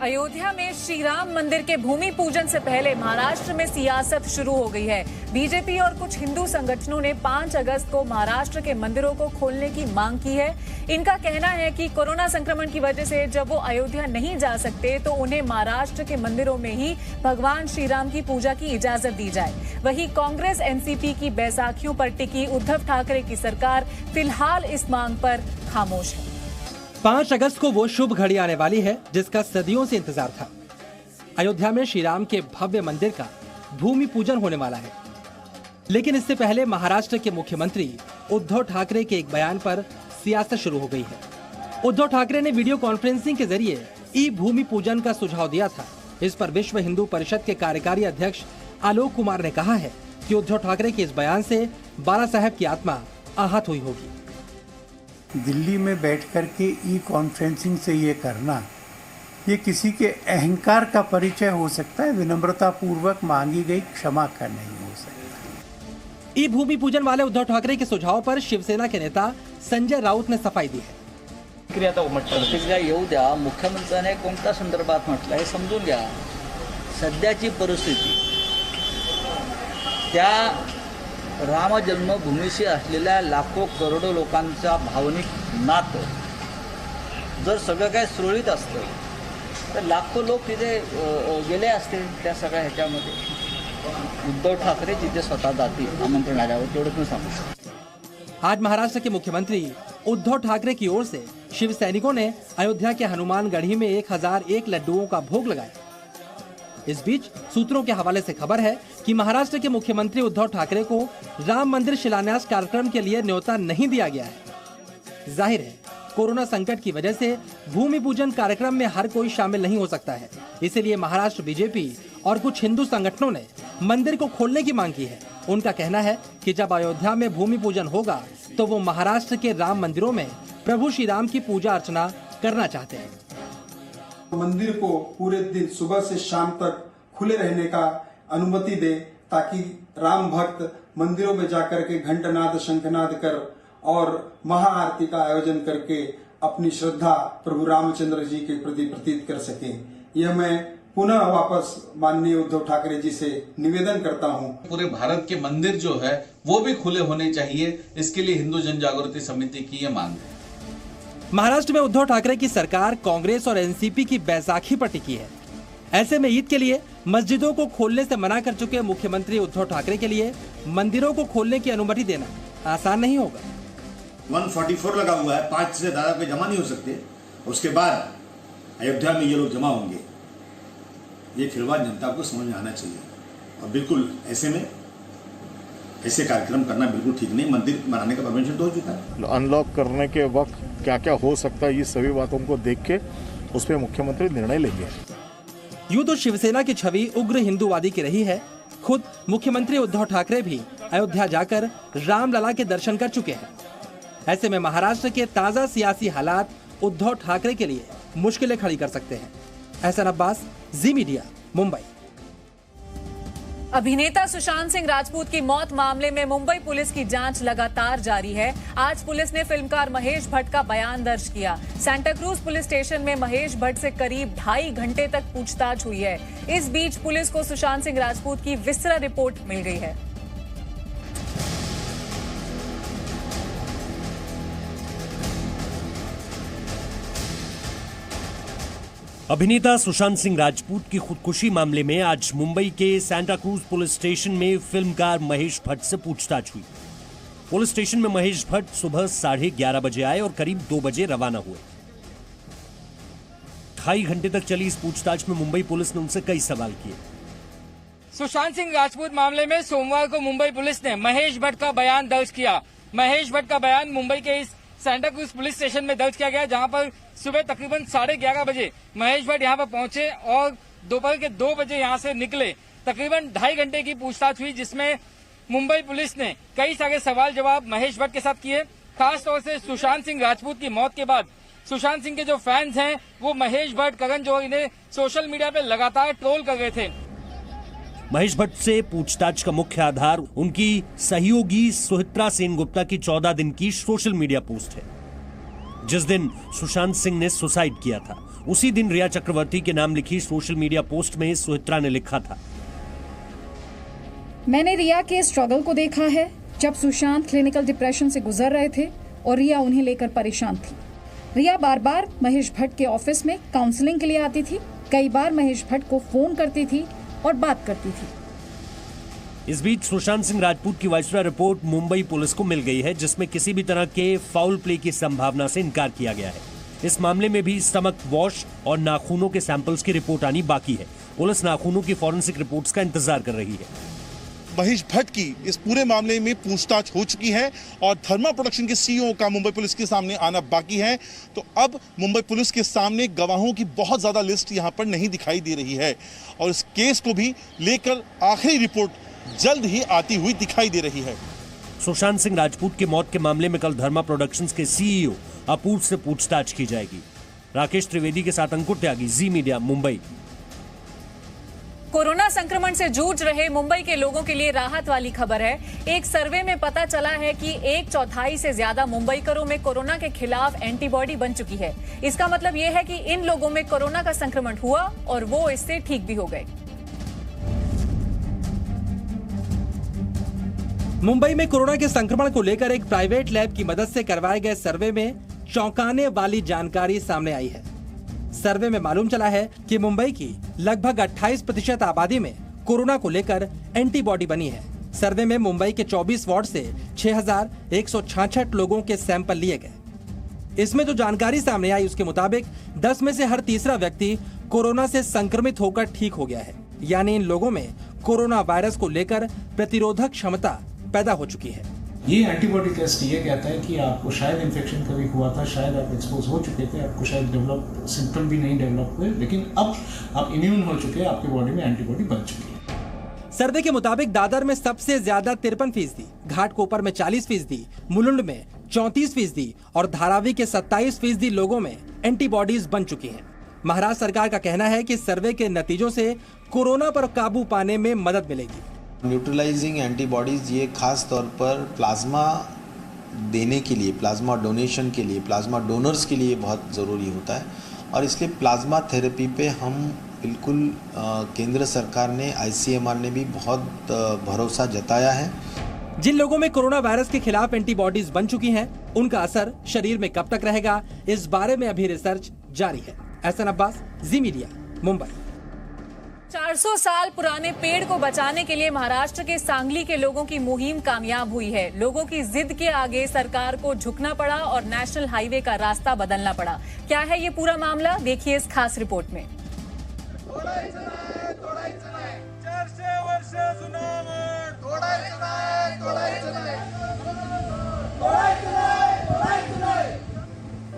अयोध्या में श्री राम मंदिर के भूमि पूजन से पहले महाराष्ट्र में सियासत शुरू हो गई है। बीजेपी और कुछ हिंदू संगठनों ने 5 अगस्त को महाराष्ट्र के मंदिरों को खोलने की मांग की है। इनका कहना है कि कोरोना संक्रमण की वजह से जब वो अयोध्या नहीं जा सकते तो उन्हें महाराष्ट्र के मंदिरों में ही भगवान श्री राम की पूजा की इजाजत दी जाए। वहीं कांग्रेस एनसीपी की बैसाखियों पर टिकी उद्धव ठाकरे की सरकार फिलहाल इस मांग पर खामोश है। 5 अगस्त को वो शुभ घड़ी आने वाली है जिसका सदियों से इंतजार था। अयोध्या में श्री राम के भव्य मंदिर का भूमि पूजन होने वाला है, लेकिन इससे पहले महाराष्ट्र के मुख्यमंत्री उद्धव ठाकरे के एक बयान पर सियासत शुरू हो गई है। उद्धव ठाकरे ने वीडियो कॉन्फ्रेंसिंग के जरिए ई भूमि पूजन का सुझाव दिया था। इस पर विश्व हिंदू परिषद के कार्यकारी अध्यक्ष आलोक कुमार ने कहा है कि उद्धव ठाकरे के इस बयान से बाला साहब की आत्मा आहत हुई होगी। दिल्ली में बैठ कर के ई कॉन्फ्रेंसिंग से ये करना, ये किसी के अहंकार का परिचय हो सकता है, विनम्रता पूर्वक मांगी गई क्षमा का नहीं हो सकता। ई भूमि पूजन वाले उद्धव ठाकरे के सुझाव पर शिवसेना के नेता संजय राउत ने सफाई दी है। प्रतिक्रिया येऊ द्या, मुख्यमंत्र्याने कोणत्या संदर्भात म्हटलं हे समजून घ्या। सध्याची परिस्थिती त्या राम जन्मभूमीशी असलेल्या लाखो करोडो लोकांचा भावनिक नातं जर सगळं काय सुरळीत असतं तर लाखो लोक तिथे गेले असते त्या सगळ्या ह्याच्यामध्ये। उद्धव ठाकरे जिथे स्वतः जातील आमंत्रण आल्यावर तेवढंच मी सांगू शकतो। आज महाराष्ट्र के मुख्यमंत्री उद्धव ठाकरे की ओर से शिव सैनिकों ने अयोध्या के हनुमानगढ़ी में 1001 लड्डुओं का भोग लगाया। इस बीच सूत्रों के हवाले से खबर है कि महाराष्ट्र के मुख्यमंत्री उद्धव ठाकरे को राम मंदिर शिलान्यास कार्यक्रम के लिए न्योता नहीं दिया गया है। जाहिर है कोरोना संकट की वजह से भूमि पूजन कार्यक्रम में हर कोई शामिल नहीं हो सकता है, इसलिए महाराष्ट्र बीजेपी और कुछ हिंदू संगठनों ने मंदिर को खोलने की मांग की है। उनका कहना है कि जब अयोध्या में भूमि पूजन होगा तो वो महाराष्ट्र के राम मंदिरों में प्रभु श्री राम की पूजा अर्चना करना चाहते हैं। मंदिर को पूरे दिन सुबह से शाम तक खुले रहने का अनुमति दे, ताकि राम भक्त मंदिरों में जाकर के घंटनाद शंखनाद कर और महाआरती का आयोजन करके अपनी श्रद्धा प्रभु रामचंद्र जी के प्रति प्रतीत कर सके। यह मैं पुनः वापस माननीय उद्धव ठाकरे जी से निवेदन करता हूं। पूरे भारत के मंदिर जो है वो भी खुले होने चाहिए, इसके लिए हिंदू जन जागृति समिति की यह मांग है। महाराष्ट्र में उद्धव ठाकरे की सरकार कांग्रेस और एनसीपी की बैसाखी पर टिकी है। ऐसे में ईद के लिए मस्जिदों को खोलने से मना कर चुके मुख्यमंत्री उद्धव ठाकरे के लिए मंदिरों को खोलने की अनुमति देना आसान नहीं होगा। 144 लगा हुआ है, 5 से ज्यादा कोई जमा नहीं हो सकते। उसके बाद अयोध्या में ये लोग जमा होंगे, ये फिलहाल जनता को समझ में आना चाहिए। और बिल्कुल ऐसे में ऐसे कार्यक्रम करना बिल्कुल ठीक नहीं। मंदिर बनाने का परमिशन तो हो चुका है। अनलॉक करने के वक्त क्या क्या हो सकता है, ये सभी बातों को देख के उस पर मुख्यमंत्री निर्णय लेंगे। यूं तो शिवसेना की छवि उग्र हिंदूवादी की रही है। खुद मुख्यमंत्री उद्धव ठाकरे भी अयोध्या जाकर रामलला के दर्शन कर चुके हैं। ऐसे में महाराष्ट्र के ताजा सियासी हालात उद्धव ठाकरे के लिए मुश्किलें खड़ी कर सकते हैं। एहसन अब्बास, जी मीडिया, मुंबई। अभिनेता सुशांत सिंह राजपूत की मौत मामले में मुंबई पुलिस की जांच लगातार जारी है। आज पुलिस ने फिल्मकार महेश भट्ट का बयान दर्ज किया। सेंटा क्रूज पुलिस स्टेशन में महेश भट्ट से करीब 2.5 घंटे तक पूछताछ हुई है। इस बीच पुलिस को सुशांत सिंह राजपूत की विस्तृत रिपोर्ट मिल गई है। अभिनेता सुशांत सिंह राजपूत की खुदकुशी मामले में आज मुंबई के सेंटा क्रूज पुलिस स्टेशन में फिल्मकार महेश भट्ट से पूछताछ हुई। पुलिस स्टेशन में महेश भट्ट सुबह 11:30 बजे आए और करीब 2 बजे रवाना हुए। 2.5 घंटे तक चली इस पूछताछ में मुंबई पुलिस ने उनसे कई सवाल किए। सुशांत सिंह राजपूत मामले में सोमवार को मुंबई पुलिस ने महेश भट्ट का बयान दर्ज किया। महेश भट्ट का बयान मुंबई के इस सेंटा क्रूज पुलिस स्टेशन में दर्ज किया गया, जहां पर सुबह तकरीबन 11:30 बजे महेश भट्ट यहां पर पहुंचे और दोपहर के 2 बजे यहां से निकले। तकरीबन 2.5 घंटे की पूछताछ हुई, जिसमें मुंबई पुलिस ने कई सारे सवाल जवाब महेश भट्ट के साथ किए। खासतौर से सुशांत सिंह राजपूत की मौत के बाद सुशांत सिंह के जो फैंस हैं वो महेश भट्ट, करण जौहर इन्हें सोशल मीडिया पे लगातार ट्रोल कर रहे थे। महेश भट्ट से पूछताछ का मुख्य आधार उनकी सहयोगी सुहित्रा सेनगुप्ता की 14 दिन की सोशल मीडिया पोस्ट है। जिस दिन सुशांत सिंह ने सुसाइड किया था, उसी दिन रिया चक्रवर्ती के नाम लिखी सोशल मीडिया पोस्ट में सुहित्रा ने लिखा था, मैंने रिया के स्ट्रगल को देखा है जब सुशांत क्लिनिकल डिप्रेशन से गुजर रहे थे और रिया उन्हें लेकर परेशान थी। रिया बार बार महेश भट्ट के ऑफिस में काउंसलिंग के लिए आती थी, कई बार महेश भट्ट को फोन करती थी और बात करती थी। इस बीच सुशांत सिंह राजपूत की वायसराय रिपोर्ट मुंबई पुलिस को मिल गई है, जिसमें किसी भी तरह के फाउल प्ले की संभावना से इनकार किया गया है। इस मामले में भी स्टमक वॉश और नाखूनों के सैंपल्स की रिपोर्ट आनी बाकी है। पुलिस नाखूनों की फॉरेंसिक रिपोर्ट्स का इंतजार कर रही है। महेश भट्ट की इस पूरे मामले में पूछताछ हो चुकी है और धर्मा प्रोडक्शन के सीईओ का मुंबई पुलिस के सामने आना बाकी है। तो अब मुंबई पुलिस के सामने गवाहों की बहुत ज्यादा लिस्ट यहां पर नहीं दिखाई दे रही है और इस केस को भी लेकर आखिरी रिपोर्ट जल्द ही आती हुई दिखाई दे रही है। सुशांत सिंह राजपूत की मौत के मामले में कल धर्मा प्रोडक्शंस के सीईओ अपूर्व से पूछताछ की जाएगी। राकेश त्रिवेदी के साथ अंकुर त्यागी, जी मीडिया, मुंबई। कोरोना संक्रमण से जूझ रहे मुंबई के लोगों के लिए राहत वाली खबर है। एक सर्वे में पता चला है कि 1/4 से ज्यादा मुंबईकरों में कोरोना के खिलाफ एंटीबॉडी बन चुकी है। इसका मतलब यह है कि इन लोगों में कोरोना का संक्रमण हुआ और वो इससे ठीक भी हो गए। मुंबई में कोरोना के संक्रमण को लेकर एक प्राइवेट लैब की मदद से करवाए गए सर्वे में चौंकाने वाली जानकारी सामने आई है। सर्वे में मालूम चला है कि मुंबई की लगभग 28% आबादी में कोरोना को लेकर एंटीबॉडी बनी है। सर्वे में मुंबई के 24 वार्ड से 6,166 लोगों के सैंपल लिए गए। इसमें जो जानकारी सामने आई उसके मुताबिक 10 में से हर तीसरा व्यक्ति कोरोना से संक्रमित होकर ठीक हो गया है। यानी इन लोगों में कोरोना वायरस को लेकर प्रतिरोधक क्षमता पैदा हो चुकी है। ये एंटीबॉडी टेस्ट ये कहता है कि आपको शायद इन्फेक्शन कभी हुआ था, शायद आप एक्सपोज हो चुके थे, आपको शायद डेवलप सिम्टम भी नहीं डेवलप हुए, लेकिन अब आप इम्यून हो चुके हैं, आपकी बॉडी में एंटीबॉडी बन चुकी है। सर्वे के मुताबिक दादर में सबसे ज्यादा 53%, घाटकोपर में 40%, मुलुंड में 34% और धारावी के 27% लोगों में एंटीबॉडीज बन चुकी हैं। महाराष्ट्र सरकार का कहना है कि सर्वे के नतीजों से कोरोना पर काबू पाने में मदद मिलेगी। न्यूट्रलाइजिंग एंटीबॉडीज़ ये खास तौर पर प्लाज्मा देने के लिए, प्लाज्मा डोनेशन के लिए, प्लाज्मा डोनर्स के लिए बहुत ज़रूरी होता है और इसलिए प्लाज्मा थेरेपी पे हम बिल्कुल केंद्र सरकार ने, ICMR ने भी बहुत भरोसा जताया है। जिन लोगों में कोरोना वायरस के खिलाफ एंटीबॉडीज बन चुकी हैं, उनका असर शरीर में कब तक रहेगा, इस बारे में अभी रिसर्च जारी है। एहसन अब्बास, जी मीडिया, मुंबई। 400 साल पुराने पेड़ को बचाने के लिए महाराष्ट्र के सांगली के लोगों की मुहिम कामयाब हुई है। लोगों की जिद के आगे सरकार को झुकना पड़ा और नेशनल हाईवे का रास्ता बदलना पड़ा। क्या है ये पूरा मामला, देखिए इस खास रिपोर्ट में।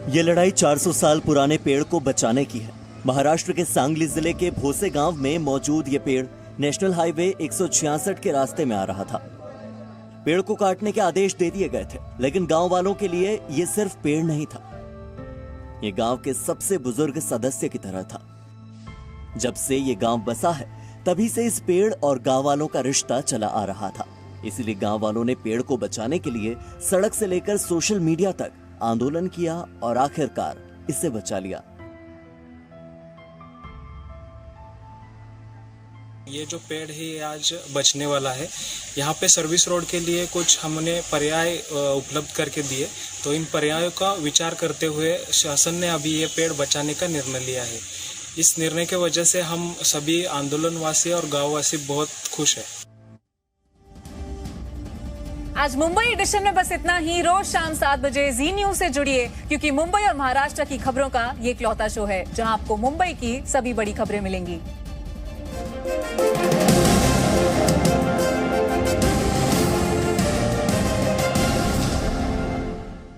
ये लड़ाई 400 साल पुराने पेड़ को बचाने की है। महाराष्ट्र के सांगली जिले के भोसे गांव में मौजूद ये पेड़ नेशनल हाईवे 166 के रास्ते में आ रहा था। पेड़ को काटने के आदेश दे दिए गए थे, लेकिन गांव वालों के लिए ये सिर्फ पेड़ नहीं था, ये गांव के सबसे बुजुर्ग सदस्य की तरह था। जब से ये गांव बसा है, तभी से इस पेड़ और गांव वालों का रिश्ता चला आ रहा था। इसलिए गांव वालों ने पेड़ को बचाने के लिए सड़क से लेकर सोशल मीडिया तक आंदोलन किया और आखिरकार इसे बचा लिया। ये जो पेड़ है आज बचने वाला है। यहाँ पे सर्विस रोड के लिए कुछ हमने पर्याय उपलब्ध करके दिए, तो इन पर्यायों का विचार करते हुए शासन ने अभी ये पेड़ बचाने का निर्णय लिया है। इस निर्णय के वजह से हम सभी आंदोलनवासी और गांववासी बहुत खुश हैं। आज मुंबई एडिशन में बस इतना ही। रोज शाम 7 बजे जी न्यूज से जुड़िए, क्योंकि मुंबई और महाराष्ट्र की खबरों का ये इकलौता शो है जहां आपको मुंबई की सभी बड़ी खबरें मिलेंगी।